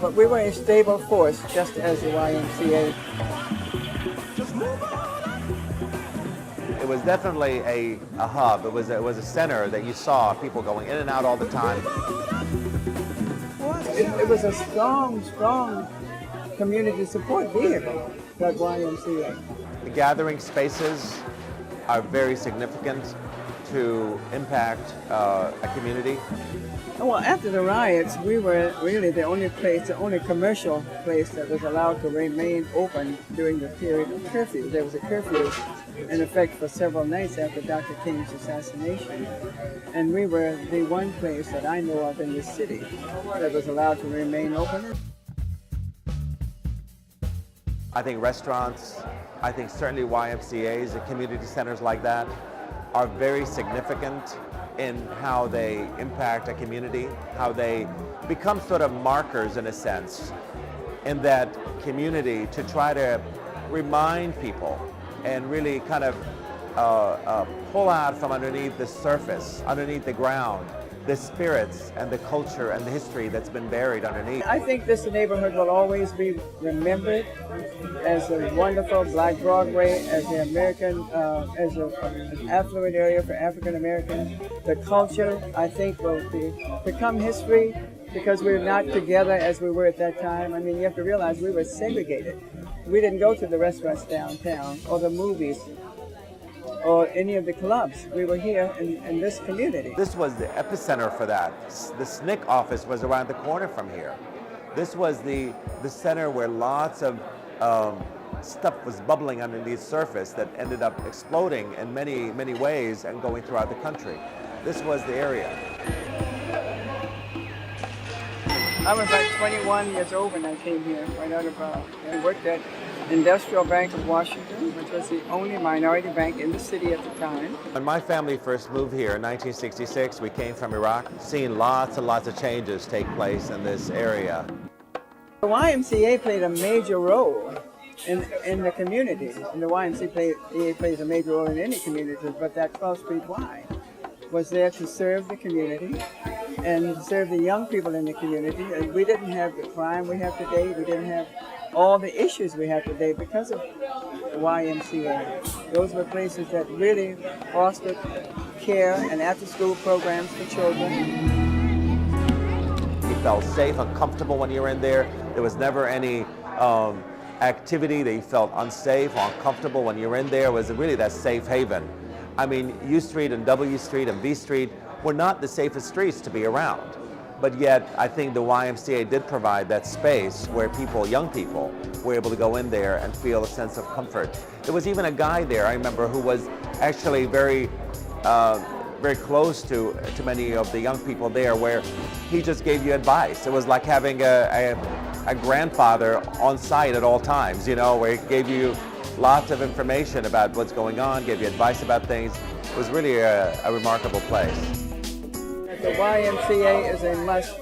But we were a stable force, just as the YMCA. It was definitely a hub. It was a center that you saw people going in and out all the time. It was a strong community support vehicle, that YMCA. The gathering spaces are very significant to impact a community. Well, after the riots, we were really the only commercial place that was allowed to remain open during the period of curfew. There was a curfew in effect for several nights after Dr. King's assassination. And we were the one place that I know of in the city that was allowed to remain open. I think restaurants, I think certainly YMCAs and community centers like that are very significant in how they impact a community, how they become sort of markers in a sense in that community to try to remind people and really kind of pull out from underneath the surface, underneath the ground, the spirits and the culture and the history that's been buried underneath. I think this neighborhood will always be remembered as a wonderful Black Broadway, as the American, as an affluent area for African Americans. The culture, I think, will become history because we're not together as we were at that time. I mean, you have to realize we were segregated. We didn't go to the restaurants downtown or the movies or any of the clubs. We were here in this community. This was the epicenter for that. The SNCC office was around the corner from here. This was the center where lots of stuff was bubbling underneath the surface that ended up exploding in many, many ways and going throughout the country. This was the area. I was like 21 years old when I came here, right out of, I worked at Industrial Bank of Washington, which was the only minority bank in the city at the time. When my family first moved here in 1966, we came from Iraq, seeing lots and lots of changes take place in this area. The YMCA played a major role in the community, and the YMCA plays a major role in any community, but that 12th Street Y was there to serve the community and serve the young people in the community. And we didn't have the crime we have today, we didn't have all the issues we have today because of the YMCA. Those were places that really fostered care and after-school programs for children. You felt safe and comfortable when you were in there. There was never any activity that you felt unsafe or uncomfortable when you were in there. It was really that safe haven. I mean, U Street and W Street and V Street were not the safest streets to be around. But yet, I think the YMCA did provide that space where people, young people, were able to go in there and feel a sense of comfort. There was even a guy there, I remember, who was actually very close to many of the young people there, where he just gave you advice. It was like having a grandfather on site at all times, you know, where he gave you lots of information about what's going on, gave you advice about things. It was really a remarkable place. The YMCA is a must.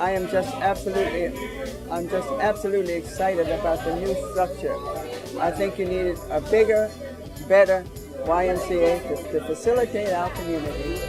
I'm just absolutely excited about the new structure. I think you need a bigger, better YMCA to facilitate our community